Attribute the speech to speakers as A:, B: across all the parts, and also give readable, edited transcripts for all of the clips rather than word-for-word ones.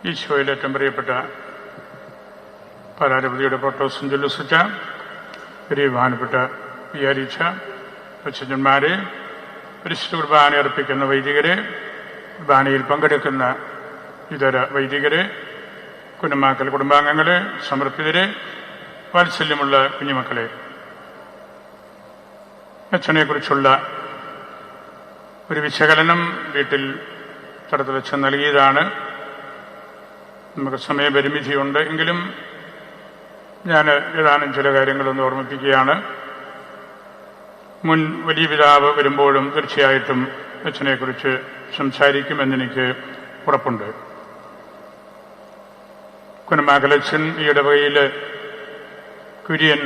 A: ഈശോയിൽ ഏറ്റവും പ്രിയപ്പെട്ട പരാരപതിയുടെ പ്രോട്ടോസും ചൊല്ലിച്ച വലിയ ബഹുമാനപ്പെട്ട വിചാരിച്ച അച്ഛന്മാരെ, പരിശുദ്ധ കുർബാന അർപ്പിക്കുന്ന വൈദികരെ, കുർബാനയിൽ പങ്കെടുക്കുന്ന ഇതര വൈദികരെ, കുഞ്ഞുമാക്കൾ കുടുംബാംഗങ്ങളെ, സമർപ്പിതരെ, വാത്സല്യമുള്ള കുഞ്ഞുമക്കളെ, അച്ഛനെക്കുറിച്ചുള്ള ഒരു വിശകലനം വീട്ടിൽ തടത്തിലച്ഛൻ നൽകിയതാണ്. നമുക്ക് സമയപരിമിതിയുണ്ട്, എങ്കിലും ഞാൻ ഏതാനും ചില കാര്യങ്ങളൊന്ന് ഓർമ്മിപ്പിക്കുകയാണ്. മുൻ വലിയ പിതാവ് വരുമ്പോഴും തീർച്ചയായിട്ടും അച്ഛനെക്കുറിച്ച് സംസാരിക്കുമെന്നെനിക്ക് ഉറപ്പുണ്ട്. കുഞ്ഞുമാക്കലച്ഛൻ ഈ ഇടവകയിൽ കുര്യൻ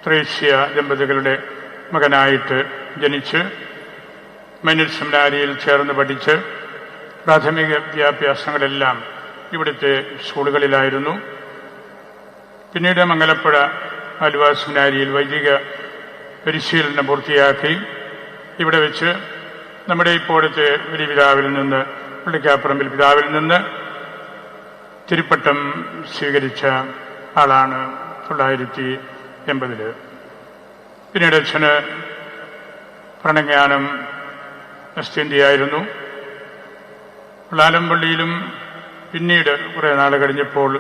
A: ത്രേസ്യ ദമ്പതികളുടെ മകനായിട്ട് ജനിച്ച് മൈനർ സെമിനാരിയിൽ ചേർന്ന് പഠിച്ച് പ്രാഥമിക വിദ്യാഭ്യാസങ്ങളെല്ലാം ഇവിടുത്തെ സ്കൂളുകളിലായിരുന്നു. പിന്നീട് മംഗലപ്പുഴ ആലുവ സെമിനാരിയിൽ വൈദിക പരിശീലനം പൂർത്തിയാക്കി ഇവിടെ വെച്ച് നമ്മുടെ ഇപ്പോഴത്തെ വലിയ പിതാവിൽ നിന്ന്, പള്ളിക്കാപ്പറമ്പിൽ പിതാവിൽ നിന്ന് തിരുപ്പട്ടം സ്വീകരിച്ച ആളാണ് 1980. പിന്നീട് അച്ഛന് പ്രണജ്ഞാനം അസ്റ്റേന്ത്യയായിരുന്നു. ലാലമ്പള്ളിയിലും പിന്നീട് കുറേ നാൾ കഴിഞ്ഞപ്പോൾ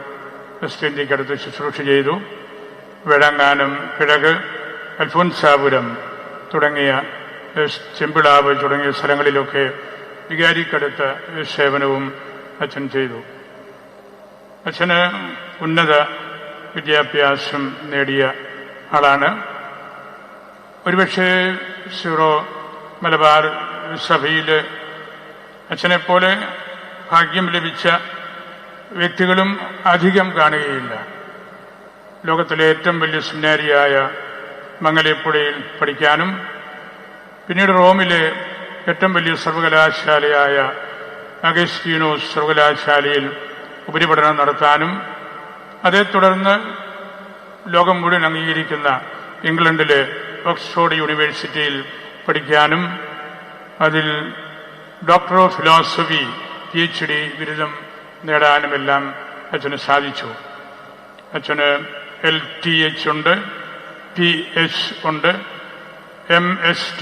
A: അസ്റ്റേന്ത്യക്കടുത്ത് ശുശ്രൂഷ ചെയ്തു. വേഴാങ്ങാനം, കിഴക്ക്, അൽഫോൻസാപുരം തുടങ്ങിയ ചെമ്പിളാവ് തുടങ്ങിയ സ്ഥലങ്ങളിലൊക്കെ വികാരിക്കടുത്ത സേവനവും അച്ഛൻ ചെയ്തു. അച്ഛന് ഉന്നത വിദ്യാഭ്യാസം നേടിയ ആളാണ്. ഒരുപക്ഷെ സീറോ മലബാർ സഭയിൽ അച്ഛനെപ്പോലെ ഭാഗ്യം ലഭിച്ച വ്യക്തികളും അധികം കാണുകയില്ല. ലോകത്തിലെ ഏറ്റവും വലിയ സെമിനാരിയായ മംഗലപ്പുഴയിൽ പഠിക്കാനും പിന്നീട് റോമിലെ ഏറ്റവും വലിയ സർവകലാശാലയായ അഗസ്റ്റീനോസ് സർവകലാശാലയിൽ ഉപരിപഠനം നടത്താനും അതേ തുടർന്ന് ലോകം മുഴുവൻ അംഗീകരിക്കുന്ന ഇംഗ്ലണ്ടിലെ ഓക്സ്ഫോർഡ് യൂണിവേഴ്സിറ്റിയിൽ പഠിക്കാനും അതിൽ ഡോക്ടർ ഓഫ് ഫിലോസഫി PhD ബിരുദം നേടാനുമെല്ലാം അച്ഛന് സാധിച്ചു. അച്ഛന് LTH ഉണ്ട്, PH ഉണ്ട്, MST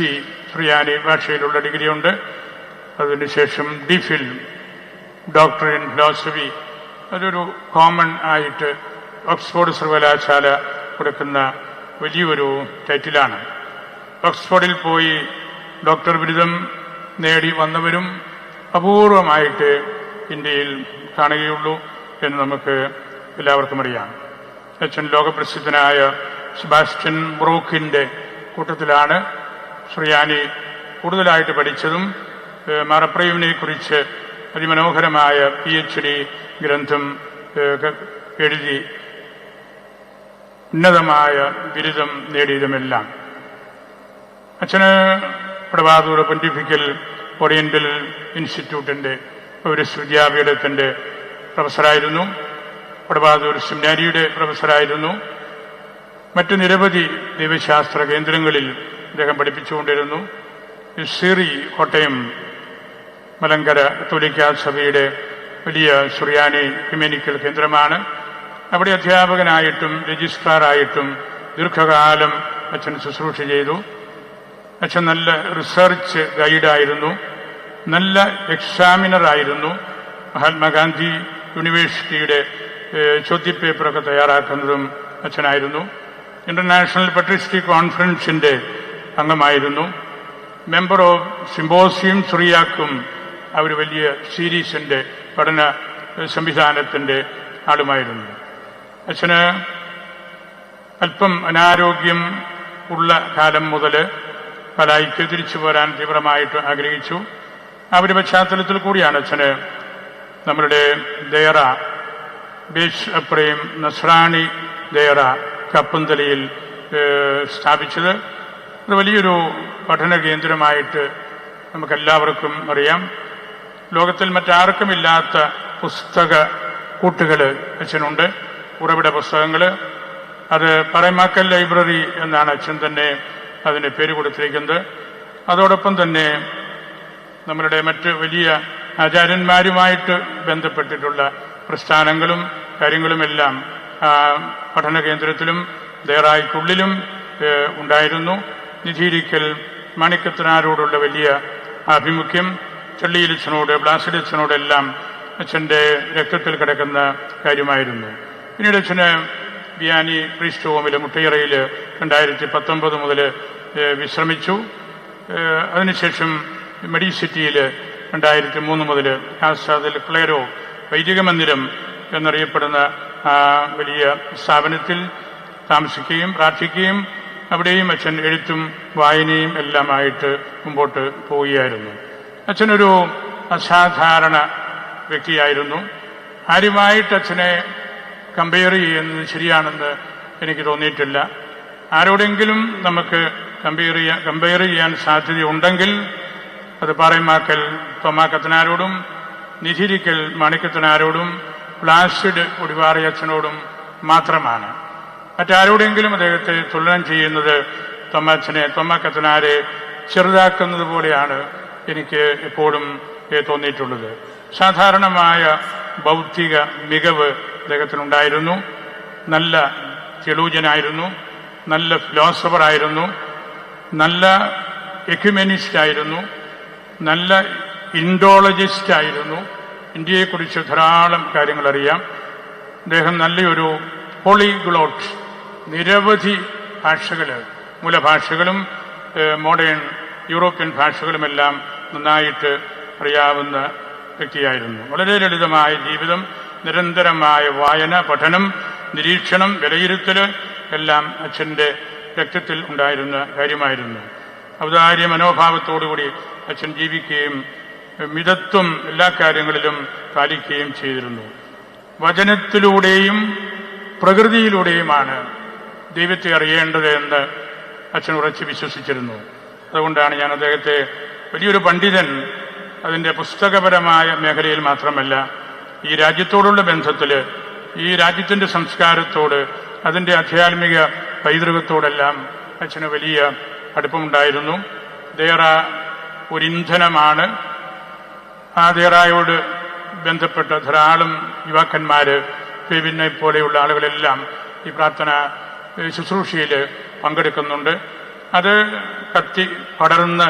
A: ഫ്രിയാനി ഭാഷയിലുള്ള ഡിഗ്രി ഉണ്ട്. അതിനുശേഷം DPhil ഡോക്ടർ ഇൻ ഫിലോസഫി, അതൊരു കോമൺ ആയിട്ട് ഓക്സ്ഫോർഡ് സർവകലാശാല കൊടുക്കുന്ന വലിയൊരു ടൈറ്റിലാണ്. ഓക്സ്ഫോർഡിൽ പോയി ഡോക്ടർ ബിരുദം നേടി വന്നവരും അപൂർവമായിട്ട് ഇന്ത്യയിൽ കാണുകയുള്ളൂ എന്ന് നമുക്ക് എല്ലാവർക്കും അറിയാം. അച്ഛൻ ലോകപ്രസിദ്ധനായ സെബാസ്റ്റ്യൻ ബ്രൂക്കിൻ്റെ കൂട്ടത്തിലാണ്. ശ്രീയാനി കൂടുതലായിട്ട് പഠിച്ചതും മാറപ്രയുവിനെ കുറിച്ച് അതിമനോഹരമായ PhD ഗ്രന്ഥം എഴുതി ഉന്നതമായ ബിരുദം നേടിയതുമെല്ലാം. അച്ഛന് പടവാതൂർ പൊന്റിഫിക്കൽ ഓറിയന്റൽ ഇൻസ്റ്റിറ്റ്യൂട്ടിൻ്റെ പൗരസ്ത്യ പ്രൊഫസറായിരുന്നു. പടവാതൂർ സെമിനാരിയുടെ പ്രൊഫസറായിരുന്നു. മറ്റ് നിരവധി ദൈവശാസ്ത്ര കേന്ദ്രങ്ങളിൽ അദ്ദേഹം പഠിപ്പിച്ചുകൊണ്ടിരുന്നു. സിറി കോട്ടയം മലങ്കര കത്തോലിക്കാ സഭയുടെ വലിയ സുറിയാനി ക്രിമിനിക്കൽ കേന്ദ്രമാണ്. അവിടെ അധ്യാപകനായിട്ടും രജിസ്ട്രാറായിട്ടും ദീർഘകാലം അച്ഛൻ ശുശ്രൂഷ ചെയ്തു. അച്ഛൻ നല്ല റിസർച്ച് ഗൈഡായിരുന്നു, നല്ല എക്സാമിനറായിരുന്നു. മഹാത്മാഗാന്ധി യൂണിവേഴ്സിറ്റിയുടെ ചോദ്യപേപ്പറൊക്കെ തയ്യാറാക്കുന്നതും അച്ഛനായിരുന്നു. ഇന്റർനാഷണൽ പട്രിസ്റ്റിക് കോൺഫറൻസിൻ്റെ അംഗമായിരുന്നു. മെമ്പർ ഓഫ് സിമ്പോസിയം സുറിയാക്കും അവർ വലിയ സീരീസിൻ്റെ പഠന സംവിധാനത്തിൻ്റെ ആളുമായിരുന്നു. അച്ഛന് അല്പം അനാരോഗ്യം ഉള്ള കാലം മുതൽ പലായിക്ക് തിരിച്ചു പോരാൻ തീവ്രമായിട്ട് ആഗ്രഹിച്ചു. ആ ഒരു പശ്ചാത്തലത്തിൽ കൂടിയാണ് അച്ഛന് നമ്മളുടെ ദേറ ബേസ് അപ്രയും നസ്രാണി ദേറ കപ്പന്തലിയിൽ സ്ഥാപിച്ചത്. അത് വലിയൊരു പഠന കേന്ദ്രമായിട്ട് നമുക്കെല്ലാവർക്കും അറിയാം. ലോകത്തിൽ മറ്റാർക്കുമില്ലാത്ത പുസ്തക കൂട്ടുകൾ അച്ഛനുണ്ട്, ഉറവിട പുസ്തകങ്ങൾ. അത് പറയമാക്കൽ ലൈബ്രറി എന്നാണ് അച്ഛൻ തന്നെ അതിന് പേര് കൊടുത്തിരിക്കുന്നത്. അതോടൊപ്പം തന്നെ നമ്മളുടെ മറ്റ് വലിയ ആചാര്യന്മാരുമായിട്ട് ബന്ധപ്പെട്ടിട്ടുള്ള പ്രസ്ഥാനങ്ങളും കാര്യങ്ങളുമെല്ലാം പഠന കേന്ദ്രത്തിലും ദേറായിക്കുള്ളിലും ഉണ്ടായിരുന്നു. നിധിയിരിക്കൽ മാണിക്കത്തനാരോടുള്ള വലിയ ആഭിമുഖ്യം ചള്ളിയിലച്ഛനോട് ബ്ലാസിലച്ഛനോടെല്ലാം അച്ഛൻ്റെ രക്തത്തിൽ കിടക്കുന്ന കാര്യമായിരുന്നു. പിന്നീട് അച്ഛന് ബിയാനി പ്രീസ്റ്റ് ഹോമിൽ മുട്ടയറയിൽ 2019 മുതൽ വിശ്രമിച്ചു. അതിനുശേഷം മെഡിസിറ്റിയിൽ 2003 മുതൽ ആസാദിൽ ക്ലേരോ വൈദിക മന്ദിരം എന്നറിയപ്പെടുന്ന വലിയ സ്ഥാപനത്തിൽ താമസിക്കുകയും പ്രാർത്ഥിക്കുകയും അവിടെയും അച്ഛൻ എഴുത്തും വായനയും എല്ലാമായിട്ട് മുമ്പോട്ട് പോവുകയായിരുന്നു. അച്ഛനൊരു അസാധാരണ വ്യക്തിയായിരുന്നു. ആരുമായിട്ട് അച്ഛനെ കമ്പയർ ചെയ്യുന്നത് ശരിയാണെന്ന് എനിക്ക് തോന്നിയിട്ടില്ല. ആരോടെങ്കിലും നമുക്ക് കമ്പയർ ചെയ്യാൻ സാധ്യതയുണ്ടെങ്കിൽ അത് പാറേമാക്കൽ തോമാക്കത്തനാരോടും നിധിരിക്കൽ മാണിക്കത്തനാരോടും പ്ലാസിഡ് ഒടിവാറിയച്ഛനോടും മാത്രമാണ്. മറ്റാരോടെങ്കിലും അദ്ദേഹത്തെ തുലനം ചെയ്യുന്നത് തോമാക്കത്തനാരെ ചെറുതാക്കുന്നത് പോലെയാണ് എനിക്ക് എപ്പോഴും തോന്നിയിട്ടുള്ളത്. സാധാരണമായ ബൗദ്ധിക മികവ് അദ്ദേഹത്തിനുണ്ടായിരുന്നു. നല്ല തെലൂജനായിരുന്നു, നല്ല ഫിലോസഫറായിരുന്നു, നല്ല എക്യുമെനിസ്റ്റായിരുന്നു, നല്ല ഇൻഡോളജിസ്റ്റായിരുന്നു. ഇന്ത്യയെക്കുറിച്ച് ധാരാളം കാര്യങ്ങൾ അറിയാം. അദ്ദേഹം നല്ലൊരു പോളിഗ്ലോട്ട്, നിരവധി ഭാഷകൾ, മൂലഭാഷകളും മോഡേൺ യൂറോപ്യൻ ഭാഷകളുമെല്ലാം നന്നായിട്ട് അറിയാവുന്ന വ്യക്തിയായിരുന്നു. വളരെ ലളിതമായ ജീവിതം, നിരന്തരമായ വായന, പഠനം, നിരീക്ഷണം, വിലയിരുത്തൽ എല്ലാം അച്ഛൻ്റെ രക്തത്തിൽ ഉണ്ടായിരുന്ന കാര്യമായിരുന്നു. ഔദാര്യ മനോഭാവത്തോടുകൂടി അച്ഛൻ ജീവിക്കുകയും മിതത്വം എല്ലാ കാര്യങ്ങളിലും പാലിക്കുകയും ചെയ്തിരുന്നു. വചനത്തിലൂടെയും പ്രകൃതിയിലൂടെയുമാണ് ദൈവത്തെ അറിയേണ്ടത് എന്ന് അച്ഛൻ ഉറച്ച് വിശ്വസിച്ചിരുന്നു. അതുകൊണ്ടാണ് ഞാൻ അദ്ദേഹത്തെ വലിയൊരു പണ്ഡിതൻ അതിൻ്റെ പുസ്തകപരമായ മേഖലയിൽ മാത്രമല്ല, ഈ രാജ്യത്തോടുള്ള ബന്ധത്തിൽ, ഈ രാജ്യത്തിൻ്റെ സംസ്കാരത്തോട്, അതിൻ്റെ ആധ്യാത്മിക പൈതൃകത്തോടെല്ലാം അച്ഛന് വലിയ അടുപ്പമുണ്ടായിരുന്നു. ദേറ ഒരു ഇന്ധനമാണ്. ആ ദേറായോട് ബന്ധപ്പെട്ട ധാരാളം യുവാക്കന്മാർ, ഫെബിനെ പോലെയുള്ള ആളുകളെല്ലാം ഈ പ്രാർത്ഥന ശുശ്രൂഷയിൽ പങ്കെടുക്കുന്നുണ്ട്. അത് കത്തി പടർന്ന്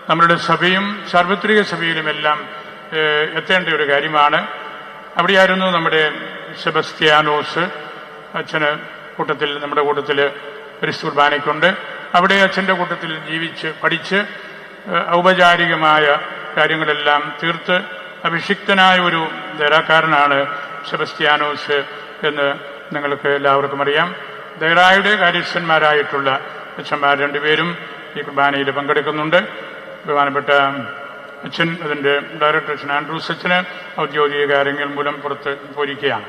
A: നമ്മളുടെ സഭയും സാർവത്രിക സഭയിലുമെല്ലാം എത്തേണ്ട ഒരു കാര്യമാണ്. അവിടെയായിരുന്നു നമ്മുടെ സെബസ്ത്യാനോസ് അച്ഛന് കൂട്ടത്തിൽ, നമ്മുടെ കൂട്ടത്തിൽ പരിശുദ്ധ കുർബാനയ്ക്കുണ്ട്. അവിടെ അച്ഛൻ്റെ കൂട്ടത്തിൽ ജീവിച്ച് പഠിച്ച് ഔപചാരികമായ കാര്യങ്ങളെല്ലാം തീർത്ത് അഭിഷിക്തനായ ഒരു ദേറാക്കാരനാണ് സെബസ്ത്യാനോസ് എന്ന് നിങ്ങൾക്ക് എല്ലാവർക്കും അറിയാം. ദേറായുടെ കാര്യസ്ഥന്മാരായിട്ടുള്ള അച്ഛന്മാർ 2 പേരും ഈ കുർബാനയിൽ പങ്കെടുക്കുന്നുണ്ട്. ബഹുമാനപ്പെട്ട അച്ഛൻ, അതിൻ്റെ ഡയറക്ടർ അച്ഛൻ ആൻഡ്രൂസ് അച്ഛന് ഔദ്യോഗിക കാര്യങ്ങൾ മൂലം പുറത്ത് പോയിരിക്കുകയാണ്.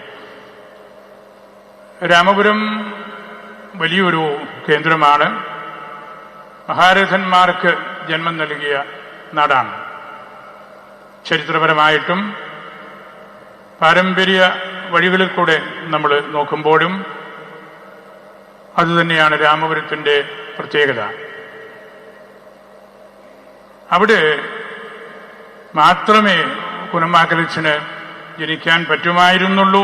A: രാമപുരം വലിയൊരു കേന്ദ്രമാണ്. മഹാരഥന്മാർക്ക് ജന്മം നൽകിയ നാടാണ്. ചരിത്രപരമായിട്ടും പാരമ്പര്യ വഴികളിൽ കൂടെ നമ്മൾ നോക്കുമ്പോഴും അതുതന്നെയാണ് രാമപുരത്തിൻ്റെ പ്രത്യേകത. അവിടെ മാത്രമേ കുനമാക്കലച്ഛന് ജനിക്കാൻ പറ്റുമായിരുന്നുള്ളൂ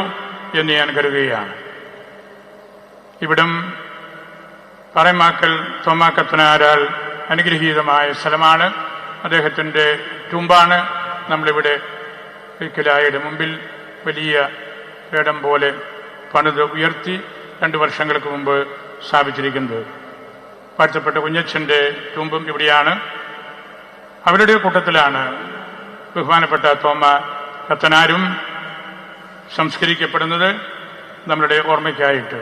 A: എന്ന് ഞാൻ കരുതുകയാണ്. ഇവിടം പാറേമാക്കൽ തോമാക്കത്തനാരാൽ അനുഗ്രഹീതമായ സ്ഥലമാണ്. അദ്ദേഹത്തിൻ്റെ ടൂമ്പാണ് നമ്മളിവിടെ കിലായുടെ മുമ്പിൽ വലിയ വേടം പോലെ പണിത് ഉയർത്തി 2 വർഷങ്ങൾക്ക് മുമ്പ് സ്ഥാപിച്ചിരിക്കുന്നത്. വാഴ്ത്തപ്പെട്ട കുഞ്ഞച്ഛൻ്റെ ടൂമ്പും ഇവിടെയാണ്. അവരുടെ കൂട്ടത്തിലാണ് ബഹുമാനപ്പെട്ട തോമാക്കത്തനാരും സംസ്കരിക്കപ്പെടുന്നത് നമ്മളുടെ ഓർമ്മയ്ക്കായിട്ട്.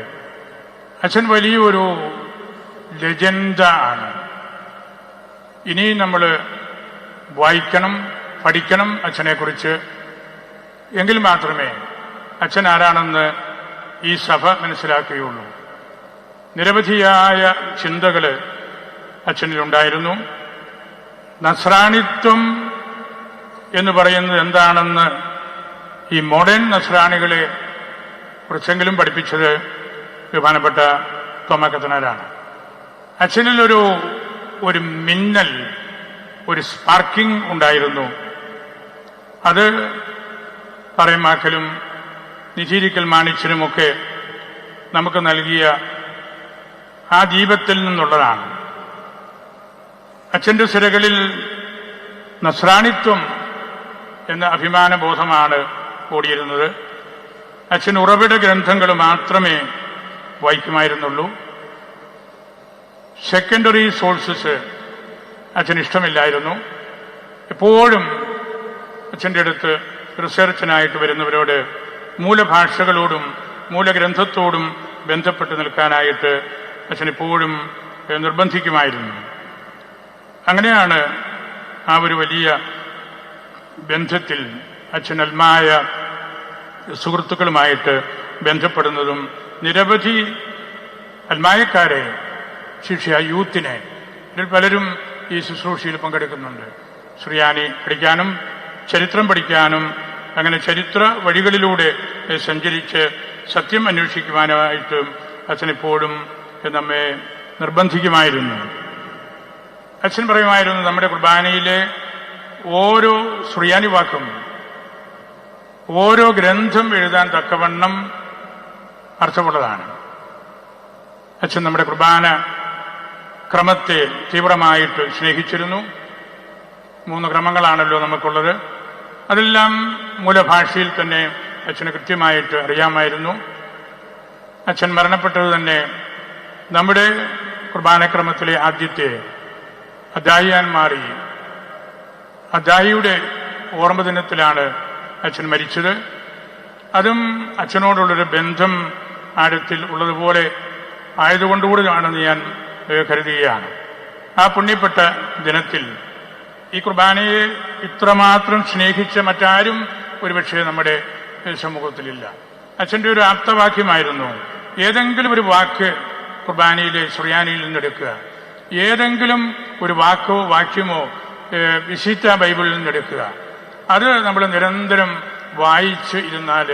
A: അച്ഛൻ വലിയൊരു ലെജൻഡ ആണ്. ഇനി നമ്മൾ വായിക്കണം, പഠിക്കണം അച്ഛനെക്കുറിച്ച്. എങ്കിൽ മാത്രമേ അച്ഛൻ ആരാണെന്ന് ഈ സഭ മനസ്സിലാക്കുകയുള്ളൂ. നിരവധിയായ ചിന്തകൾ അച്ഛനിലുണ്ടായിരുന്നു. നസ്രാണിത്വം എന്ന് പറയുന്നത് എന്താണെന്ന് ഈ മോഡേൺ നസ്രാണികളെ കുറിച്ചെങ്കിലും പഠിപ്പിച്ചത് ബഹുമാനപ്പെട്ട തോമാക്കത്തനാരാണ്. അച്ഛനിലൊരു മിന്നൽ, ഒരു സ്പാർക്കിംഗ് ഉണ്ടായിരുന്നു. അത് പറയമാക്കലും നിജീരിക്കൽ മാണിച്ചനുമൊക്കെ നമുക്ക് നൽകിയ ആ ദീപത്തിൽ നിന്നുള്ളതാണ്. അച്ഛന്റെ സിരകളിൽ നസ്രാണിത്വം എന്ന അഭിമാനബോധമാണ് ഓടിയിരുന്നത്. അച്ഛൻ ഉറവിട ഗ്രന്ഥങ്ങൾ മാത്രമേ വായിക്കുമായിരുന്നുള്ളൂ. സെക്കൻഡറി സോഴ്സസ് അച്ഛന് ഇഷ്ടമില്ലായിരുന്നു. എപ്പോഴും അച്ഛൻ്റെ അടുത്ത് റിസർച്ചിനായിട്ട് വരുന്നവരോട് മൂലഭാഷകളോടും മൂലഗ്രന്ഥത്തോടും ബന്ധപ്പെട്ട് നിൽക്കാനായിട്ട് അച്ഛൻ എപ്പോഴും നിർബന്ധിക്കുമായിരുന്നു. അങ്ങനെയാണ് ആ ഒരു വലിയ ബന്ധത്തിൽ അച്ഛൻ അൽമായ സുഹൃത്തുക്കളുമായിട്ട് ബന്ധപ്പെടുന്നതും നിരവധി അൽമായക്കാരെ ശിഷ്യ യൂത്തിനെ ഇതിൽ പലരും ഈ ശുശ്രൂഷയിൽ പങ്കെടുക്കുന്നുണ്ട്. സുറിയാനി പഠിക്കാനും ചരിത്രം പഠിക്കാനും അങ്ങനെ ചരിത്ര വഴികളിലൂടെ സഞ്ചരിച്ച് സത്യം അന്വേഷിക്കുവാനായിട്ടും അച്ഛനെപ്പോഴും നമ്മെ നിർബന്ധിക്കുമായിരുന്നു. അച്ഛൻ പറയുമായിരുന്നു, നമ്മുടെ കുർബാനയിലെ ഓരോ സുറിയാനി വാക്കും ഓരോ ഗ്രന്ഥം എഴുതാൻ തക്കവണ്ണം അർത്ഥമുള്ളതാണ്. അച്ഛൻ നമ്മുടെ കുർബാന ക്രമത്തെ തീവ്രമായിട്ട് സ്നേഹിച്ചിരുന്നു. 3 ക്രമങ്ങളാണല്ലോ നമുക്കുള്ളത്. അതെല്ലാം മൂലഭാഷയിൽ തന്നെ അച്ഛന് കൃത്യമായിട്ട് അറിയാമായിരുന്നു. അച്ഛൻ മരണപ്പെട്ടത് തന്നെ നമ്മുടെ കുർബാനക്രമത്തിലെ ആദ്യത്തെ അദ്ദായിയാൻ മാറി അദ്ദായിയുടെ ഓർമ്മ ദിനത്തിലാണ് അച്ഛൻ മരിച്ചത്. അതും അച്ഛനോടുള്ളൊരു ബന്ധം ആഴത്തിൽ ഉള്ളതുപോലെ ആയതുകൊണ്ടുകൂടിയാണെന്ന് ഞാൻ കരുതുകയാണ്. ആ പുണ്യപ്പെട്ട ദിനത്തിൽ ഈ കുർബാനയെ ഇത്രമാത്രം സ്നേഹിച്ച മറ്റാരും ഒരുപക്ഷെ നമ്മുടെ സമൂഹത്തിലില്ല. അച്ഛൻ്റെ ഒരു ആപ്തവാക്യമായിരുന്നു, ഏതെങ്കിലും ഒരു വാക്ക് കുർബാനയിലെ സുറിയാനിയിൽ നിന്നെടുക്കുക, ഏതെങ്കിലും ഒരു വാക്കോ വാക്യമോ വിശുദ്ധ ബൈബിളിൽ നിന്നെടുക്കുക. അത് നമ്മൾ നിരന്തരം വായിച്ച് ഇരുന്നാൽ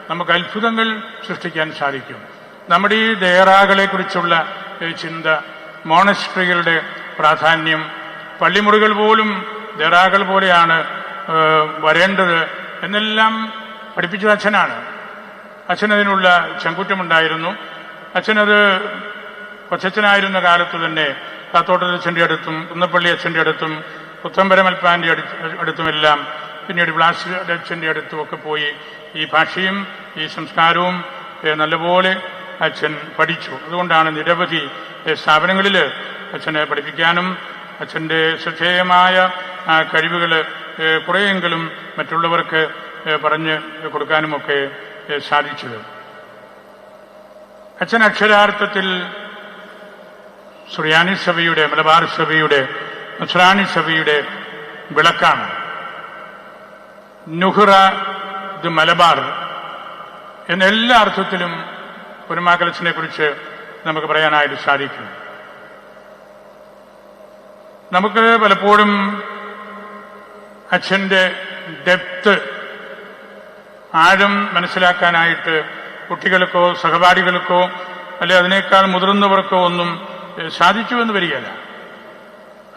A: നമുക്ക് അത്ഭുതങ്ങൾ സൃഷ്ടിക്കാൻ സാധിക്കും. നമ്മുടെ ഈ ദേറാകളെ കുറിച്ചുള്ള ചിന്ത, മോണസ്ട്രികളുടെ പ്രാധാന്യം, പള്ളിമുറികൾ പോലും ദേറാകൾ പോലെയാണ് വരേണ്ടത് എന്നെല്ലാം പഠിപ്പിച്ചത് അച്ഛനാണ്. അച്ഛനതിനുള്ള ചങ്കുറ്റമുണ്ടായിരുന്നു. അച്ഛനത് കൊച്ചച്ഛനായിരുന്ന കാലത്ത് തന്നെ കാത്തോട്ടത്തച്ഛൻ്റെ അടുത്തും കുന്നപ്പള്ളി അച്ഛൻ്റെ അടുത്തും പുത്തമ്പരമൽപ്പാൻ്റെ അടുത്തുമെല്ലാം പിന്നീട് ബ്ലാസ് അച്ഛൻ്റെ അടുത്തുമൊക്കെ പോയി ഈ ഭാഷയും ഈ സംസ്കാരവും നല്ലപോലെ അച്ഛൻ പഠിച്ചു. അതുകൊണ്ടാണ് നിരവധി സ്ഥാപനങ്ങളിൽ അച്ഛനെ പഠിപ്പിക്കാനും അച്ഛൻ്റെ ശ്രദ്ധേയമായ കഴിവുകൾ കുറേയെങ്കിലും മറ്റുള്ളവർക്ക് പറഞ്ഞു കൊടുക്കാനുമൊക്കെ സാധിച്ചത്. അച്ഛൻ അക്ഷരാർത്ഥത്തിൽ സുറിയാനി സഭയുടെ, മലബാർ സഭയുടെ, നസ്രാണി സഭയുടെ വിളക്കാണ്. നുഹ്റ ദ് മലബാർ എന്ന എല്ലാ അർത്ഥത്തിലും പൊന്നുമാക്കലച്ഛനെ കുറിച്ച് നമുക്ക് പറയാനായിട്ട് സാധിക്കും. നമുക്ക് പലപ്പോഴും അച്ഛൻ്റെ ഡെപ്ത്, ആഴം മനസ്സിലാക്കാനായിട്ട് കുട്ടികൾക്കോ സഹപാഠികൾക്കോ അല്ലെ അതിനേക്കാൾ മുതിർന്നവർക്കോ ഒന്നും സാധിച്ചുവെന്ന് വരികയില്ല.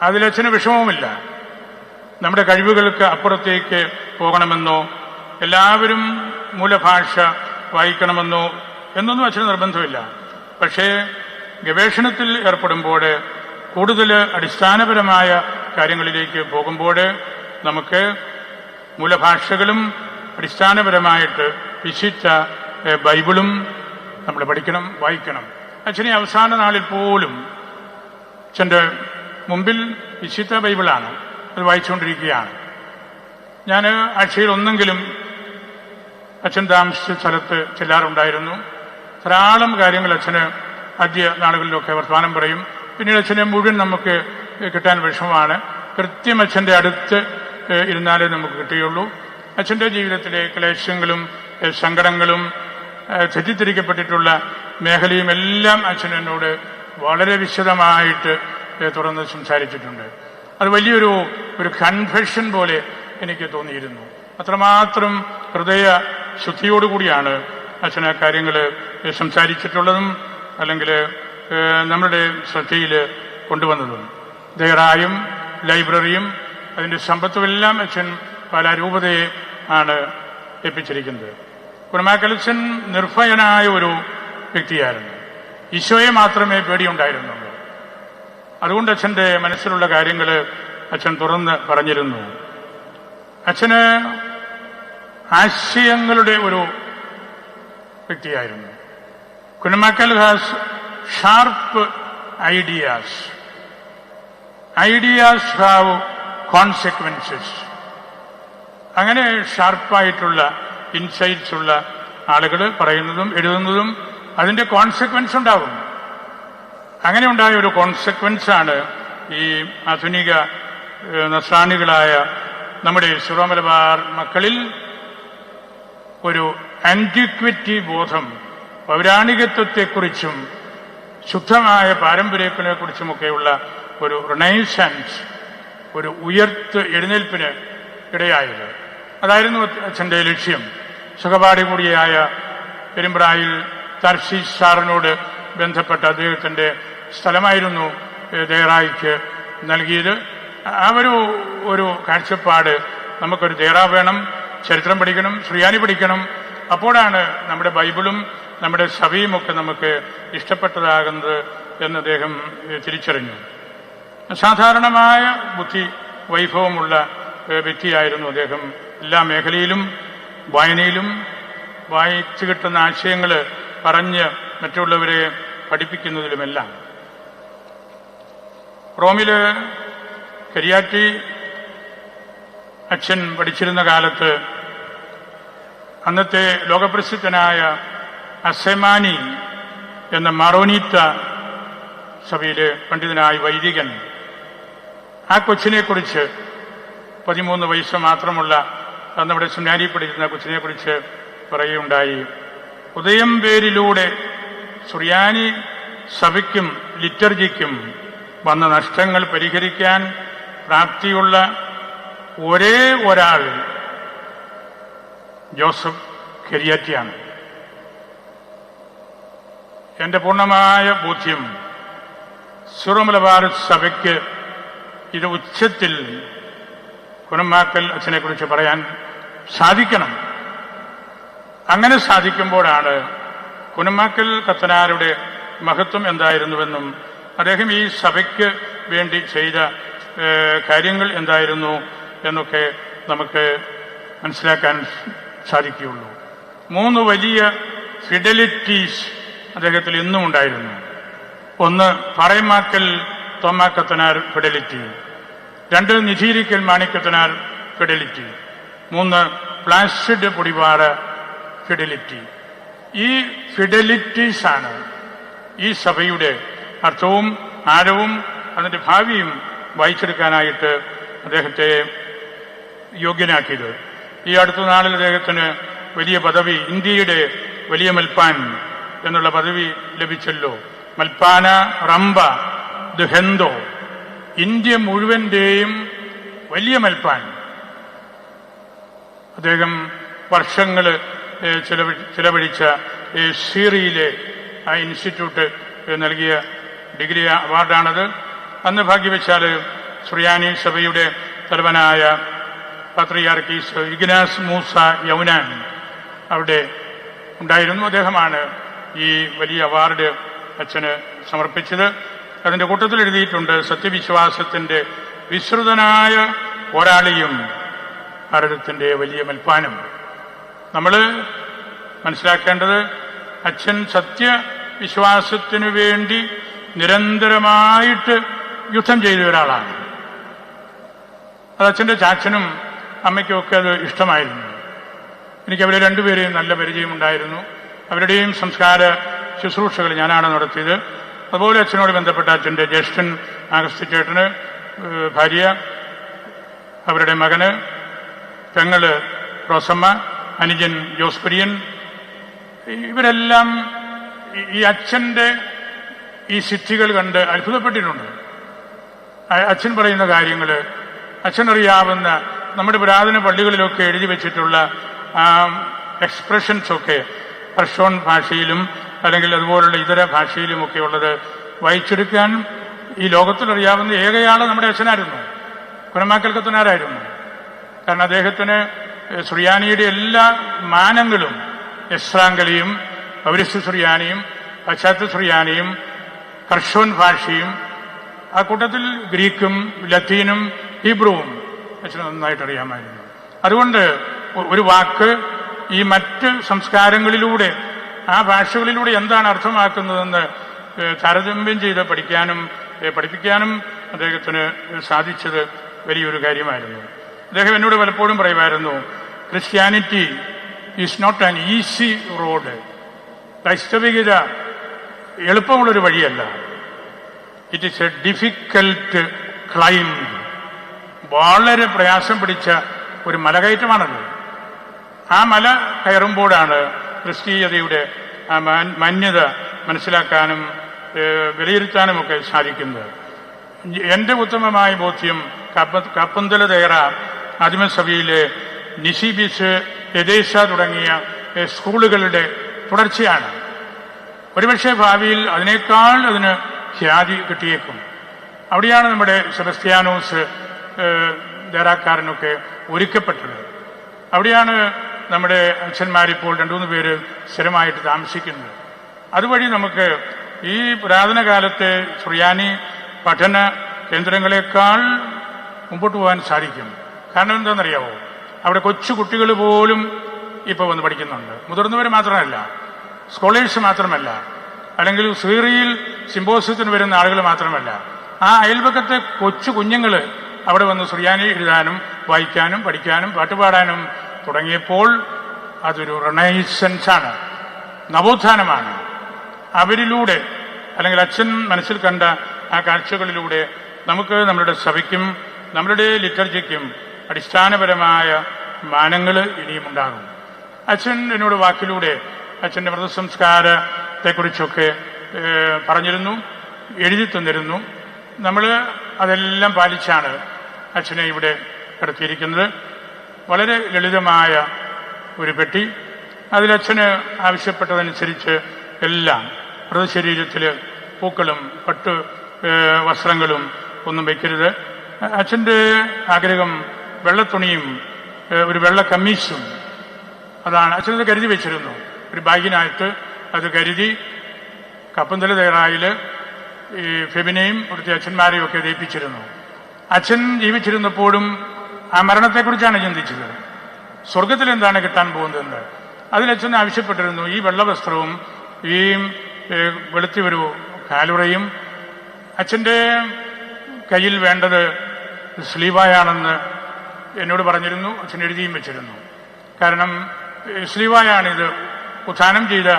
A: അതിലച്ഛന് വിഷമവുമില്ല. നമ്മുടെ കഴിവുകൾക്ക് അപ്പുറത്തേക്ക് പോകണമെന്നോ എല്ലാവരും മൂലഭാഷ വായിക്കണമെന്നോ എന്നൊന്നും അച്ഛന് നിർബന്ധമില്ല. പക്ഷേ ഗവേഷണത്തിൽ ഏർപ്പെടുമ്പോൾ, കൂടുതൽ അടിസ്ഥാനപരമായ കാര്യങ്ങളിലേക്ക് പോകുമ്പോൾ നമുക്ക് മൂലഭാഷകളും അടിസ്ഥാനപരമായിട്ട് വിശുദ്ധ ബൈബിളും നമ്മൾ പഠിക്കണം, വായിക്കണം. അച്ഛനെ അവസാന നാളിൽ പോലും അച്ഛൻ്റെ മുമ്പിൽ വിശുദ്ധ ബൈബിളാണ്, അത് വായിച്ചുകൊണ്ടിരിക്കുകയാണ്. ഞാൻ ആഴ്ചയിൽ ഒന്നെങ്കിലും അച്ഛൻ താമസിച്ച സ്ഥലത്ത് ചെല്ലാറുണ്ടായിരുന്നു. ധാരാളം കാര്യങ്ങൾ അച്ഛന് ആദ്യ നാളുകളിലൊക്കെ വർത്തമാനം പറയും. പിന്നീട് അച്ഛനെ മുഴുവൻ നമുക്ക് കിട്ടാൻ വിഷമമാണ്. കൃത്യം അച്ഛൻ്റെ അടുത്ത് ഇരുന്നാലേ നമുക്ക് കിട്ടുകയുള്ളൂ. അച്ഛൻ്റെ ജീവിതത്തിലെ ക്ലേശങ്ങളും സങ്കടങ്ങളും തെറ്റിദ്ധരിക്കപ്പെട്ടിട്ടുള്ള മേഖലയും എല്ലാം അച്ഛൻ എന്നോട് വളരെ വിശദമായിട്ട് തുറന്ന് സംസാരിച്ചിട്ടുണ്ട്. അത് വലിയൊരു കൺഫെഷൻ പോലെ എനിക്ക് തോന്നിയിരുന്നു. അത്രമാത്രം ഹൃദയ ശുദ്ധിയോടുകൂടിയാണ് അച്ഛൻ ആ കാര്യങ്ങൾ സംസാരിച്ചിട്ടുള്ളതും അല്ലെങ്കിൽ നമ്മുടെ ശ്രദ്ധയിൽ കൊണ്ടുവന്നതും. ദേറായും ലൈബ്രറിയും അതിൻ്റെ സമ്പത്തുമെല്ലാം അച്ഛൻ പാലാ രൂപതയെ ആണ് ഏൽപ്പിച്ചിരിക്കുന്നത്. കുനമാക്കലച്ചൻ നിർഭയനായ ഒരു വ്യക്തിയായിരുന്നു. ഈശോയെ മാത്രമേ പേടിയുണ്ടായിരുന്നുള്ളൂ. അതുകൊണ്ട് അച്ഛൻ്റെ മനസ്സിലുള്ള കാര്യങ്ങൾ അച്ഛൻ തുറന്ന് പറഞ്ഞിരുന്നു. അച്ഛന് ആശയങ്ങളുടെ ഒരു വ്യക്തിയായിരുന്നു. Kunnamakkal has sharp ideas. Ideas have consequences. അങ്ങനെ ഷാർപ്പായിട്ടുള്ള ഇൻസൈറ്റ്സ് ഉള്ള ആളുകൾ പറയുന്നതും എഴുതുന്നതും അതിൻ്റെ കോൺസിക്വൻസ് ഉണ്ടാകും. അങ്ങനെ ഉണ്ടായ ഒരു കോൺസിക്വൻസാണ് ഈ ആധുനിക നസ്രാണികളായ നമ്മുടെ സിറോ മലബാർ മക്കളിൽ ഒരു ആന്റിക്വിറ്റി ബോധം, പൗരാണികത്വത്തെക്കുറിച്ചും ശുദ്ധമായ പാരമ്പര്യത്തിനെക്കുറിച്ചുമൊക്കെയുള്ള ഒരു റിനൈസൻസ്, ഒരു എഴുന്നേൽപ്പിന് ഇടയായത്. അതായിരുന്നു അച്ഛൻ്റെ ലക്ഷ്യം. സുഖപാഠി കൂടിയായ പെരുമ്പ്രായിൽ തർശീസ് സാറിനോട് ബന്ധപ്പെട്ട അദ്ദേഹത്തിൻ്റെ സ്ഥലമായിരുന്നു ദേറായിക്ക് നൽകിയത്. ആ ഒരു കാഴ്ചപ്പാട്, നമുക്കൊരു ദേറ വേണം, ചരിത്രം പഠിക്കണം, ശ്രീയാനി പഠിക്കണം, അപ്പോഴാണ് നമ്മുടെ ബൈബിളും നമ്മുടെ സഭയുമൊക്കെ നമുക്ക് ഇഷ്ടപ്പെട്ടതാകുന്നത് എന്ന് അദ്ദേഹം തിരിച്ചറിഞ്ഞു. സാധാരണമായ ബുദ്ധി വൈഭവമുള്ള വ്യക്തിയായിരുന്നു അദ്ദേഹം. എല്ലാ മേഖലയിലും വായനയിലും വായിച്ചു കിട്ടുന്ന ആശയങ്ങൾ പറഞ്ഞ് മറ്റുള്ളവരെ പഠിപ്പിക്കുന്നതിലുമെല്ലാം. റോമില് കരിയാറ്റി അച്ഛൻ പഠിച്ചിരുന്ന കാലത്ത് അന്നത്തെ ലോകപ്രസിദ്ധനായ അസെമാനി എന്ന മറോനീത്ത സഭയിലെ പണ്ഡിതനായ വൈദികൻ ആ കൊച്ചിനെക്കുറിച്ച്, 13 വയസ്സ് മാത്രമുള്ള നമ്മുടെ സെമിനാരി പഠിക്കുന്ന കൊച്ചിനെക്കുറിച്ച് പറയുകയുണ്ടായി. ഉദയം പേരിലൂടെ സുറിയാനി സഭയ്ക്കും ലിറ്റർജിക്കും വന്ന നഷ്ടങ്ങൾ പരിഹരിക്കാൻ പ്രാപ്തിയുള്ള ഒരേ ഒരാൾ ജോസഫ് കരിയാറ്റിയാണ്. എന്റെ പൂർണ്ണമായ ബോധ്യം സിറോ മലബാർ സഭയ്ക്ക് ഇത് ഉച്ചത്തിൽ കുനമാക്കൽ അച്ഛനെക്കുറിച്ച് പറയാൻ സാധിക്കണം. അങ്ങനെ സാധിക്കുമ്പോഴാണ് കുനമാക്കൽ കത്തനാരുടെ മഹത്വം എന്തായിരുന്നുവെന്നും അദ്ദേഹം ഈ സഭയ്ക്ക് വേണ്ടി ചെയ്ത കാര്യങ്ങൾ എന്തായിരുന്നു എന്നൊക്കെ നമുക്ക് മനസ്സിലാക്കാൻ സാധിക്കുകയുള്ളൂ. 3 വലിയ ഫിഡലിറ്റീസ് അദ്ദേഹത്തിൽ ഇന്നും ഉണ്ടായിരുന്നു. ഒന്ന് Paremmakkal Thoma Kathanar fidelity, 2 Nidhirickal Mani Kathanar fidelity, 3 Placid Podipara fidelity. ഈ ഫിഡലിറ്റീസാണ് ഈ സഭയുടെ അർത്ഥവും ആഴവും അതിൻ്റെ ഭാവിയും വായിച്ചെടുക്കാനായിട്ട് അദ്ദേഹത്തെ യോഗ്യനാക്കിയത്. ഈ അടുത്ത നാളിൽ അദ്ദേഹത്തിന് വലിയ പദവി, ഇന്ത്യയുടെ വലിയ മൽപ്പാൻ എന്നുള്ള പദവി ലഭിച്ചല്ലോ. മൽപ്പാന റംബ ദുഹെന്തോ, ഇന്ത്യ മുഴുവൻ്റെയും വലിയ മൽപ്പാൻ. അദ്ദേഹം വർഷങ്ങൾ ചിലവഴിച്ച സീറിയിലെ ആ ഇൻസ്റ്റിറ്റ്യൂട്ട് നൽകിയ ഡിഗ്രി അവാർഡാണത്. അന്ന് ഭാഗ്യവെച്ചാൽ സുറിയാനി സഭയുടെ തലവനായ പാത്രിയാർക്കീസ് ഇഗ്നാസ് മൂസ യൗനാൻ അവിടെ ഉണ്ടായിരുന്നു. അദ്ദേഹമാണ് ഈ വലിയ അവാർഡ് അച്ഛന് സമർപ്പിച്ചത്. അതിൻ്റെ കൂട്ടത്തിൽ എഴുതിയിട്ടുണ്ട്, സത്യവിശ്വാസത്തിൻ്റെ വിസ്തൃതനായ പോരാളിയും ഭാരതത്തിൻ്റെ വലിയ മൽപ്പാനും. നമ്മൾ മനസ്സിലാക്കേണ്ടത്, അച്ഛൻ സത്യവിശ്വാസത്തിനു വേണ്ടി നിരന്തരമായിട്ട് യുദ്ധം ചെയ്ത ഒരാളാണ്. അത് അച്ഛൻ്റെ ചാച്ചനും അമ്മയ്ക്കുമൊക്കെ അത് ഇഷ്ടമായിരുന്നു. എനിക്ക് അവരെ 2 പേരെയും നല്ല പരിചയമുണ്ടായിരുന്നു. അവരുടെയും സംസ്കാര ശുശ്രൂഷകൾ ഞാനാണ് നടത്തിയത്. അതുപോലെ അച്ഛനോട് ബന്ധപ്പെട്ട അച്ഛൻ്റെ ജ്യേഷ്ഠൻ ആഗസ്തിച്ചേട്ടന്, ഭാര്യ, അവരുടെ മകന്, പെങ്ങള് റോസമ്മ, അനുജൻ ജോസ് കുര്യൻ, ഇവരെല്ലാം ഈ അച്ഛൻ്റെ ഈ സിദ്ധികൾ കണ്ട് അത്ഭുതപ്പെട്ടിട്ടുണ്ട്. അച്ഛൻ പറയുന്ന കാര്യങ്ങൾ, അച്ഛനറിയാവുന്ന നമ്മുടെ പുരാതന പള്ളികളിലൊക്കെ എഴുതി വെച്ചിട്ടുള്ള എക്സ്പ്രഷൻസൊക്കെ പർഷോൺ ഭാഷയിലും അല്ലെങ്കിൽ അതുപോലുള്ള ഇതര ഭാഷയിലുമൊക്കെ ഉള്ളത് വായിച്ചെടുക്കാൻ ഈ ലോകത്തിലറിയാവുന്ന ഏകയാൾ നമ്മുടെ അച്ഛനായിരുന്നു, കുനമാക്കൽ കത്തനാരായിരുന്നു. കാരണം അദ്ദേഹത്തിന് സുറിയാനിയുടെ എല്ലാ മാനങ്ങളും എസ്രാങ്കലിയും പൗരസ്ത്യ സുറിയാനിയും പാശ്ചാത്യ സുറിയാനിയും കർഷോൻ ഭാഷയും ആ കൂട്ടത്തിൽ ഗ്രീക്കും ലത്തീനും ഹീബ്രുവും അച്ഛന് നന്നായിട്ട് അറിയാമായിരുന്നു. അതുകൊണ്ട് ഒരു വാക്ക് ഈ മറ്റ് സംസ്കാരങ്ങളിലൂടെ ആ ഭാഷകളിലൂടെ എന്താണ് അർത്ഥമാക്കുന്നതെന്ന് താരതമ്യം ചെയ്ത് പഠിപ്പിക്കാനും അദ്ദേഹത്തിന് സാധിച്ചത് വലിയൊരു കാര്യമായിരുന്നു. അദ്ദേഹം എന്നോട് പലപ്പോഴും പറയുമായിരുന്നു, Christianity is not an easy road. ക്രൈസ്തവികത എളുപ്പമുള്ളൊരു വഴിയല്ല. It is a difficult climb. വളരെ പ്രയാസം പിടിച്ച ഒരു മലകയറ്റമാണത്. ആ മല കയറുമ്പോഴാണ് ക്രിസ്തീയതയുടെ ആ മാന്യത മനസ്സിലാക്കാനും വിലയിരുത്താനുമൊക്കെ സാധിക്കുന്നത്. എൻ്റെ ഉത്തമമായ ബോധ്യം കാപ്പന്തല തേറ ആദിമസഭയിലെ നിസിബിസ്, എദേശ തുടങ്ങിയ സ്കൂളുകളുടെ തുടർച്ചയാണ്. ഒരുപക്ഷെ ഭാവിയിൽ അതിനേക്കാൾ അതിന് ഖ്യാതി കിട്ടിയേക്കും. അവിടെയാണ് നമ്മുടെ സെബസ്ത്യാനോസ് ദേറാക്കാരനൊക്കെ ഒരുക്കപ്പെട്ടത്. അവിടെയാണ് നമ്മുടെ അച്ഛന്മാരിപ്പോൾ 2-3 പേര് സ്ഥിരമായിട്ട് താമസിക്കുന്നത്. അതുവഴി നമുക്ക് ഈ പുരാതന കാലത്തെ സുറിയാനി പഠന കേന്ദ്രങ്ങളെക്കാൾ മുമ്പോട്ട് പോകാൻ സാധിക്കും. കാരണം എന്താണെന്നറിയാവോ, അവിടെ കൊച്ചു കുട്ടികൾ പോലും ഇപ്പോൾ വന്ന് പഠിക്കുന്നുണ്ട്. മുതിർന്നവർ മാത്രമല്ല, സ്കോളേഴ്സ് മാത്രമല്ല, അല്ലെങ്കിൽ സീറിയൽ സിമ്പോസിയത്തിന് വരുന്ന ആളുകൾ മാത്രമല്ല, ആ അയൽപക്കത്തെ കൊച്ചു കുഞ്ഞുങ്ങൾ അവിടെ വന്ന് സുറിയാനി എഴുതാനും വായിക്കാനും പഠിക്കാനും പാട്ടുപാടാനും തുടങ്ങിയപ്പോൾ അതൊരു റിനൈസൻസാണ്, നവോത്ഥാനമാണ്. അവരിലൂടെ അല്ലെങ്കിൽ അച്ഛൻ മനസ്സിൽ കണ്ട ആ കാഴ്ചകളിലൂടെ നമുക്ക് നമ്മുടെ സഭയ്ക്കും നമ്മളുടെ ലിറ്റർജിക്കും അടിസ്ഥാനപരമായ മാനങ്ങൾ ഇനിയും ഉണ്ടാകും. അച്ഛൻ എന്നോട് വാക്കിലൂടെ അച്ഛൻ്റെ മൃതസംസ്കാരത്തെക്കുറിച്ചൊക്കെ പറഞ്ഞിരുന്നു, എഴുതി തന്നിരുന്നു. നമ്മൾ അതെല്ലാം പാലിച്ചാണ് അച്ഛനെ ഇവിടെ കിടത്തിയിരിക്കുന്നത്. വളരെ ലളിതമായ ഒരു പെട്ടി. അതിലച്ഛന് ആവശ്യപ്പെട്ടതനുസരിച്ച് എല്ലാം, മൃതശരീരത്തിൽ പൂക്കളും പട്ട് വസ്ത്രങ്ങളും ഒന്നും വയ്ക്കരുത്. അച്ഛൻ്റെ ആഗ്രഹം വെള്ളത്തുണിയും ഒരു വെള്ള കമ്മീസും, അതാണ് അച്ഛനത് കരുതി വെച്ചിരുന്നു. ഒരു ബാഗിനകത്ത് അത് കരുതി കപ്പന്തല തേറായിൽ ഈ ഫെബിനെയും ഇവിടുത്തെ അച്ഛന്മാരെയും ഒക്കെ ദയിപ്പിച്ചിരുന്നു. അച്ഛൻ ജീവിച്ചിരുന്നപ്പോഴും ആ മരണത്തെക്കുറിച്ചാണ് ചിന്തിച്ചത്. സ്വർഗത്തിൽ എന്താണ് കിട്ടാൻ പോകുന്നതെന്ന് അതിലച്ഛൻ ആവശ്യപ്പെട്ടിരുന്നു. ഈ വെള്ളവസ്ത്രവും ഈ വെളുത്തിയൊരു കാലുറയും അച്ഛൻ്റെ കയ്യിൽ വേണ്ടത് സ്ലീവായാണെന്ന് എന്നോട് പറഞ്ഞിരുന്നു. അച്ഛൻ എഴുതിയും വെച്ചിരുന്നു. കാരണം സ്ലീവായാണിത്, ഉത്ഥാനം ചെയ്ത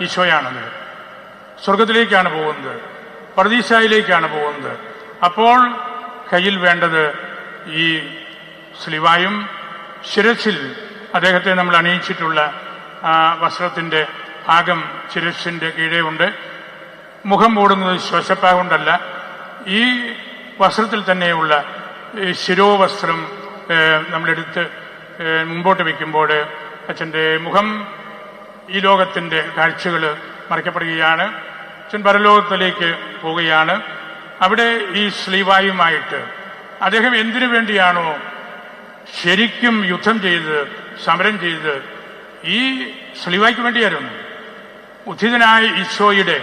A: ഈശോയാണത്, സ്വർഗത്തിലേക്കാണ് പോകുന്നത്, പർദീസായിലേക്കാണ് പോകുന്നത്. അപ്പോൾ കയ്യിൽ വേണ്ടത് ഈ സ്ലീവായും ശിരസിൽ അദ്ദേഹത്തെ നമ്മൾ അണിയിച്ചിട്ടുള്ള ആ വസ്ത്രത്തിൻ്റെ ഭാഗം ശിരസിൻ്റെ കീഴേ ഉണ്ട്. മുഖം മൂടുന്നത് ശ്വസപ്പ കൊണ്ടല്ല, ഈ വസ്ത്രത്തിൽ തന്നെയുള്ള ശിരോവസ്ത്രം നമ്മളെടുത്ത് മുമ്പോട്ട് വയ്ക്കുമ്പോൾ അച്ഛൻ്റെ മുഖം ഈ ലോകത്തിൻ്റെ കാഴ്ചകൾ മറയ്ക്കപ്പെടുകയാണ്. അച്ഛൻ പരലോകത്തിലേക്ക് പോവുകയാണ്. അവിടെ ഈ സ്ലീവായുമായിട്ട് അദ്ദേഹം എന്തിനു വേണ്ടിയാണോ ശരിക്കും യുദ്ധം ചെയ്ത് സമരം ചെയ്ത് ഈ സ്ലീവായ്ക്ക് വേണ്ടിയായിരുന്നു. ഉദ്ധിതനായ ഈശോയുടെ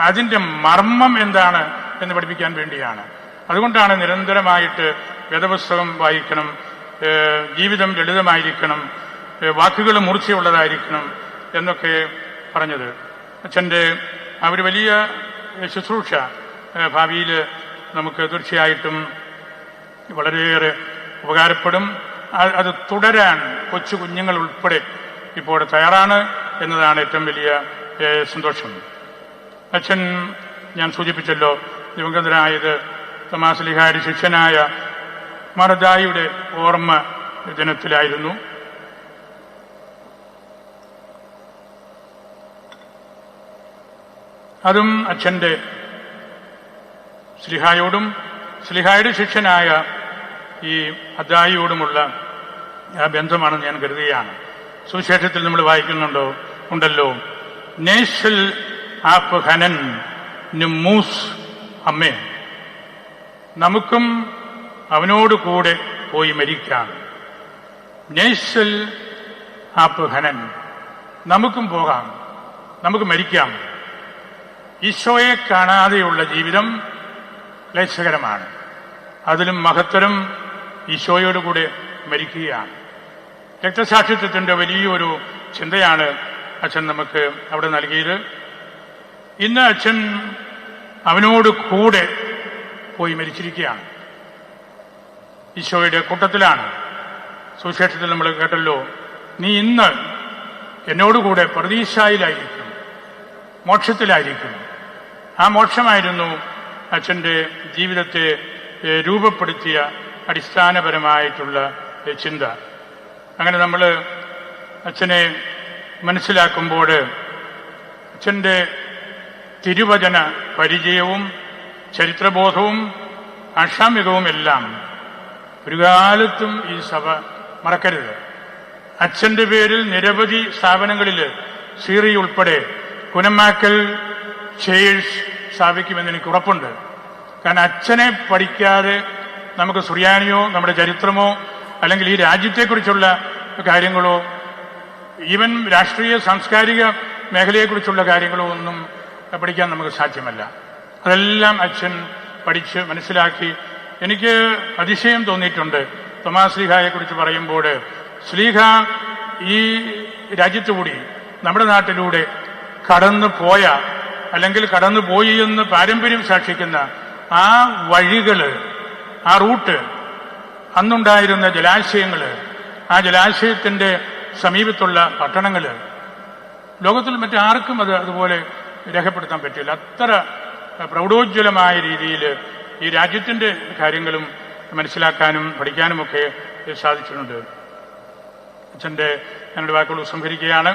A: അതിൻ്റെ മർമ്മം എന്താണ് എന്ന് പഠിപ്പിക്കാൻ വേണ്ടിയാണ്. അതുകൊണ്ടാണ് നിരന്തരമായിട്ട് വേദപുസ്തകം വായിക്കണം, ജീവിതം ലളിതമായിരിക്കണം, വാക്കുകൾ മൂർച്ചയുള്ളതായിരിക്കണം എന്നൊക്കെ പറഞ്ഞത്. അച്ഛൻ്റെ ആ ഒരു വലിയ ശുശ്രൂഷ ഭാവിയിൽ നമുക്ക് തീർച്ചയായിട്ടും വളരെയേറെ ഉപകാരപ്പെടും. അത് തുടരാൻ കൊച്ചു കുഞ്ഞുങ്ങൾ ഉൾപ്പെടെ ഇപ്പോൾ തയ്യാറാണ് എന്നതാണ് ഏറ്റവും വലിയ സന്തോഷം. അച്ഛൻ ഞാൻ സൂചിപ്പിച്ചല്ലോ, ദിവംഗതനായത് തോമാശ്ലീഹായുടെ ശിഷ്യനായ മർദായിയുടെ ഓർമ്മ ദിനത്തിലായിരുന്നു. അതും അച്ഛൻ്റെ ശ്ലീഹായോടും ശ്ലീഹായുടെ ശിഷ്യനായ ഈ അദ്ദായിയോടുമുള്ള ആ ബന്ധമാണെന്ന് ഞാൻ കരുതുകയാണ്. സുവിശേഷത്തിൽ നമ്മൾ ഉണ്ടല്ലോ, നേഷൽ ആപ്പ് ഹനൻ മൂസ് അമ്മേ, നമുക്കും അവനോട് കൂടെ പോയി മരിക്കാം. നേഴ്സൽ ആപ്ഹനൻ, നമുക്കും പോകാം, നമുക്ക് മരിക്കാം. ഈശോയെ കാണാതെയുള്ള ജീവിതം ക്ലേശകരമാണ്. അതിലും മഹത്തരം ഈശോയോടുകൂടെ മരിക്കുകയാണ്. രക്തസാക്ഷിത്വത്തിന്റെ വലിയൊരു ചിന്തയാണ് അച്ഛൻ നമുക്ക് അവിടെ നൽകിയത്. ഇന്ന് അച്ഛൻ അവനോട് കൂടെ പോയി മരിച്ചിരിക്കുകയാണ്. ഈശോയുടെ കൂട്ടത്തിലാണ്. സുവിശേഷത്തിൽ നമ്മൾ കേട്ടല്ലോ, നീ ഇന്ന് എന്നോടുകൂടെ പർദീസായിലായിരിക്കും, മോക്ഷത്തിലായിരിക്കും. ആ മോക്ഷമായിരുന്നു അച്ഛൻ്റെ ജീവിതത്തെ രൂപപ്പെടുത്തിയ അടിസ്ഥാനപരമായിട്ടുള്ള ചിന്ത. അങ്ങനെ നമ്മൾ അച്ഛനെ മനസ്സിലാക്കുമ്പോൾ അച്ഛൻ്റെ തിരുവചന പരിചയവും ചരിത്രബോധവും ആക്ഷാമികവും എല്ലാം ഒരു കാലത്തും ഈ സഭ മറക്കരുത്. അച്ഛൻ്റെ പേരിൽ നിരവധി സ്ഥാപനങ്ങളിൽ സീറി ഉൾപ്പെടെ കുനമാക്കൽ ചേഴ്സ് സ്ഥാപിക്കുമെന്ന് എനിക്ക് ഉറപ്പുണ്ട്. കാരണം അച്ഛനെ പഠിക്കാതെ നമുക്ക് സുറിയാനിയോ നമ്മുടെ ചരിത്രമോ അല്ലെങ്കിൽ ഈ രാജ്യത്തെക്കുറിച്ചുള്ള കാര്യങ്ങളോ ഈവൻ രാഷ്ട്രീയ സാംസ്കാരിക മേഖലയെക്കുറിച്ചുള്ള കാര്യങ്ങളോ ഒന്നും പഠിക്കാൻ നമുക്ക് സാധ്യമല്ല. അതെല്ലാം അച്ഛൻ പഠിച്ച് മനസ്സിലാക്കി. എനിക്ക് അതിശയം തോന്നിയിട്ടുണ്ട് തോമാസ് ശ്ലീഹായെക്കുറിച്ച് പറയുമ്പോൾ, ശ്ലീഹ ഈ രാജ്യത്തുകൂടി നമ്മുടെ നാട്ടിലൂടെ കടന്നു പോയ അല്ലെങ്കിൽ കടന്നുപോയി എന്ന് പാരമ്പര്യം സാക്ഷിക്കുന്ന ആ വഴികള്, ആ റൂട്ട്, അന്നുണ്ടായിരുന്ന ജലാശയങ്ങള്, ആ ജലാശയത്തിന്റെ സമീപത്തുള്ള പട്ടണങ്ങള്, ലോകത്തിൽ മറ്റാർക്കും അതുപോലെ രേഖപ്പെടുത്താൻ പറ്റില്ല. അത്ര പ്രൗഢോജ്വലമായ രീതിയിൽ ഈ രാജ്യത്തിന്റെ കാര്യങ്ങളും മനസ്സിലാക്കാനും പഠിക്കാനുമൊക്കെ സാധിച്ചിട്ടുണ്ട്. അച്ഛൻ്റെ ഞാനൊരു വാക്കുകൾ സംഹരിക്കുകയാണ്.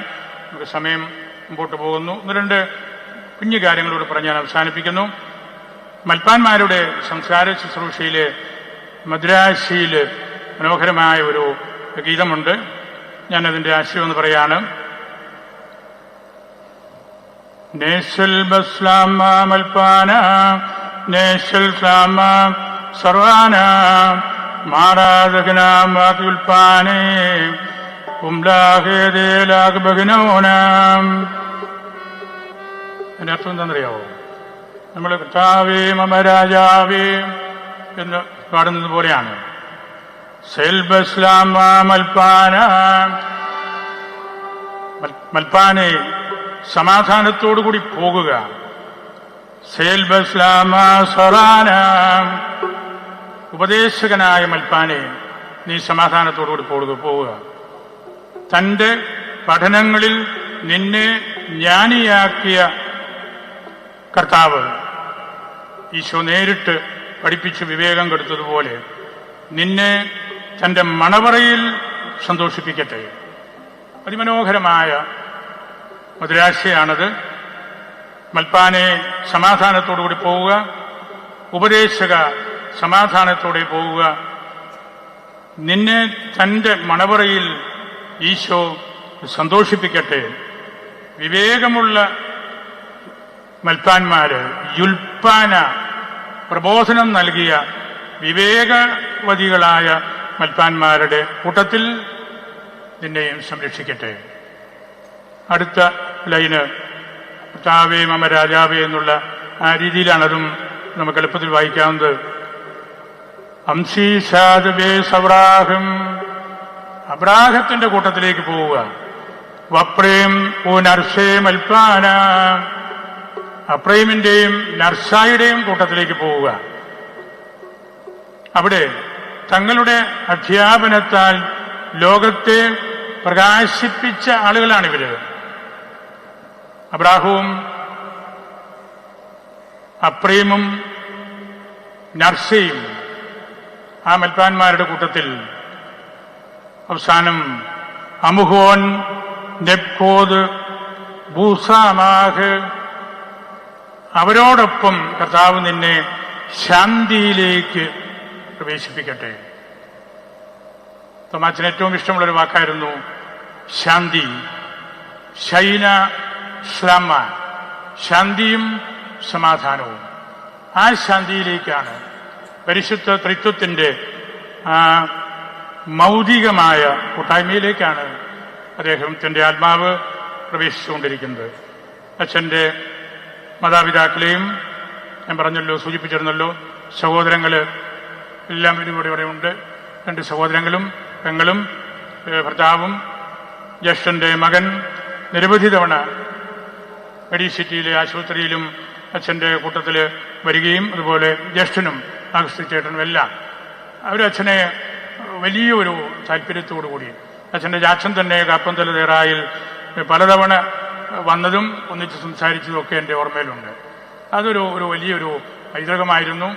A: നമുക്ക് സമയം മുമ്പോട്ട് പോകുന്നു. ഒന്ന് രണ്ട് കുഞ്ഞു കാര്യങ്ങളോട് പറഞ്ഞ് ഞാൻ അവസാനിപ്പിക്കുന്നു. മൽപ്പാന്മാരുടെ സംസ്കാര ശുശ്രൂഷയിൽ മദ്രാശിയിൽ മനോഹരമായ ഒരു ഗീതമുണ്ട്. ഞാനതിൻ്റെ ആശയം എന്ന് പറയാണ്. നേശൽ ബസ്ലാമ മൽപ്പാന നേശൽ സ്ലാമ സർവാന മാറാദഗ്നാമാകുൽപ്പാനേ ഉംലാഹേദേലാഗ്ബഗ്നോനാം. അതിൻ്റെ അർത്ഥം എന്താണെന്നറിയാവോ? നമ്മൾ കർത്താവേ മമ രാജാവേ എന്ന് പാടുന്നത് പോലെയാണ്. സെൽബസ്ലാമ മൽപ്പാന, മൽപ്പാനെ സമാധാനത്തോടുകൂടി പോകുക. സെൽബസ്ലാമ സൊറാന, ഉപദേശകനായ മൽപ്പാനെ നീ സമാധാനത്തോടുകൂടി പോവുക. തന്റെ പഠനങ്ങളിൽ നിന്നെ ജ്ഞാനിയാക്കിയ കർത്താവ് ഈശോ നേരിട്ട് പഠിപ്പിച്ച് വിവേകം കൊടുത്തതുപോലെ നിന്നെ തന്റെ മണവറയിൽ സന്തോഷിപ്പിക്കട്ടെ. അതിമനോഹരമായ മധുരാശയാണത്. മൽപ്പാനെ സമാധാനത്തോടുകൂടി പോവുക, ഉപദേശക സമാധാനത്തോടെ പോവുക. നിന്നെ തന്റെ മണവറയിൽ ഈശോ സന്തോഷിപ്പിക്കട്ടെ. വിവേകമുള്ള മൽപ്പാന്മാര്, യുൽപ്പാന പ്രബോധനം നൽകിയ വിവേകവതികളായ മൽപ്പാന്മാരുടെ കൂട്ടത്തിൽ നിന്നെയും സംരക്ഷിക്കട്ടെ. അടുത്ത ലൈന് കർത്താവേ മമ രാജാവേ എന്നുള്ള ആ രീതിയിലാണതും നമുക്ക് എളുപ്പത്തിൽ വായിക്കാവുന്നത്. അംശീഷാദ് സവ്രാഹം, അബ്രാഹത്തിന്റെ കൂട്ടത്തിലേക്ക് പോവുക. വപ്രേം ഓ നർഷേ മൽപ്പാന, അപ്രേമിന്റെയും നർസായുടെയും കൂട്ടത്തിലേക്ക് പോവുക. അവിടെ തങ്ങളുടെ അധ്യാപനത്താൽ ലോകത്തെ പ്രകാശിപ്പിച്ച ആളുകളാണിവര്. അബ്രാഹവും അപ്രേമും നർസയും ആ മൽപ്പാന്മാരുടെ കൂട്ടത്തിൽ. അവസാനം അമുഹോൻ, നെബ്കോദ്, ബൂസാമാഹ്, അവരോടൊപ്പം കർത്താവ് നിന്നെ ശാന്തിയിലേക്ക് പ്രവേശിപ്പിക്കട്ടെ. തോമാച്ചന് ഏറ്റവും ഇഷ്ടമുള്ളൊരു വാക്കായിരുന്നു ശാന്തി. ശൈന ശ്ലാമ, ശാന്തിയും സമാധാനവും. ആ ശാന്തിയിലേക്കാണ് പരിശുദ്ധ ത്രിത്വത്തിന്റെ ആ മൗതികമായ കൂട്ടായ്മയിലേക്കാണ് അദ്ദേഹത്തിൻ്റെ ആത്മാവ് പ്രവേശിച്ചുകൊണ്ടിരിക്കുന്നത്. അച്ഛൻ്റെ മാതാപിതാക്കളെയും ഞാൻ പറഞ്ഞല്ലോ, സൂചിപ്പിച്ചിരുന്നല്ലോ, സഹോദരങ്ങൾ എല്ലാം ഇവിടെ ഉണ്ട്. 2 സഹോദരങ്ങളും പെങ്ങളും ഭർത്താവും. ജ്യേഷ്ഠൻ്റെ മകൻ നിരവധി തവണ മെഡിസിറ്റിയിലെ ആശുപത്രിയിലും അച്ഛൻ്റെ കൂട്ടത്തിൽ വരികയും അതുപോലെ ജ്യേഷ്ഠനും ആകർഷിച്ചേട്ടനും എല്ലാം അവരച്ഛനെ വലിയൊരു താല്പര്യത്തോടുകൂടി അച്ഛൻ്റെ ജാക്ഷൻ തന്നെ കാപ്പന്തല തേറായിൽ പലതവണ വന്നതും ഒന്നിച്ച് സംസാരിച്ചതും ഒക്കെ എൻ്റെ ഓർമ്മയിലുണ്ട്. അതൊരു വലിയൊരു പൈതൃകമായിരുന്നു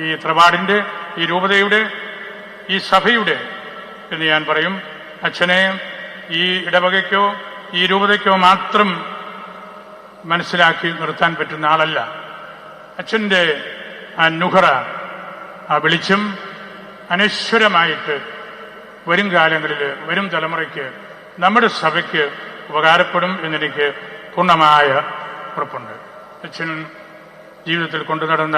A: ഈ ത്രപാടിൻ്റെ, ഈ രൂപതയുടെ, ഈ സഭയുടെ എന്ന് ഞാൻ പറയും. അച്ഛനെ ഈ ഇടവകയ്ക്കോ ഈ രൂപതയ്ക്കോ മാത്രം മനസ്സിലാക്കി നിർത്താൻ പറ്റുന്ന ആളല്ല. അച്ഛൻ്റെ ആ നുഹറ, ആ വെളിച്ചം അനശ്വരമായിട്ട് വരും കാലങ്ങളിൽ, വരും തലമുറയ്ക്ക്, നമ്മുടെ സഭയ്ക്ക് ഉപകാരപ്പെടും എന്നെനിക്ക് പൂർണ്ണമായ ഉറപ്പുണ്ട്. അച്ഛൻ ജീവിതത്തിൽ കൊണ്ടു നടന്ന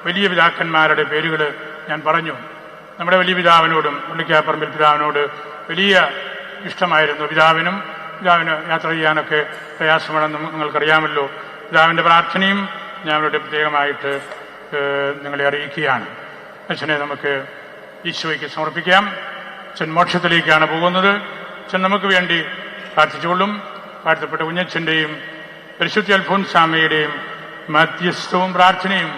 A: വലിയ പിതാക്കന്മാരുടെ പേരുകൾ ഞാൻ പറഞ്ഞു. നമ്മുടെ വലിയ പിതാവിനോടും ഉള്ളിക്കാപ്പറമ്പിൽ പിതാവിനോട് വലിയ ഇഷ്ടമായിരുന്നു. പിതാവിന് യാത്ര ചെയ്യാനൊക്കെ പ്രയാസമാണെന്ന് നിങ്ങൾക്കറിയാമല്ലോ. പിതാവിൻ്റെ പ്രാർത്ഥനയും ഞാൻ ഇവിടെ പ്രത്യേകമായിട്ട് നിങ്ങളെ അറിയിക്കുകയാണ്. അച്ഛനെ നമുക്ക് ഈശോയ്ക്ക് സമർപ്പിക്കാം. അച്ഛൻ മോക്ഷത്തിലേക്കാണ് പോകുന്നത്. അച്ഛൻ നമുക്ക് വേണ്ടി പ്രാർത്ഥിച്ചുകൊള്ളും. വാഴ്ത്തപ്പെട്ട കുഞ്ഞച്ഛൻ്റെയും പരിശുദ്ധ അൽഫോൻസാമ്മയുടെയും മധ്യസ്ഥവും പ്രാർത്ഥനയും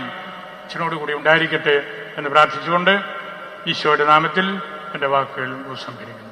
A: അച്ഛനോടുകൂടി ഉണ്ടായിരിക്കട്ടെ എന്ന് പ്രാർത്ഥിച്ചുകൊണ്ട് ഈശോയുടെ നാമത്തിൽ എൻ്റെ വാക്കുകൾ ഉപസംഹരിക്കുന്നു.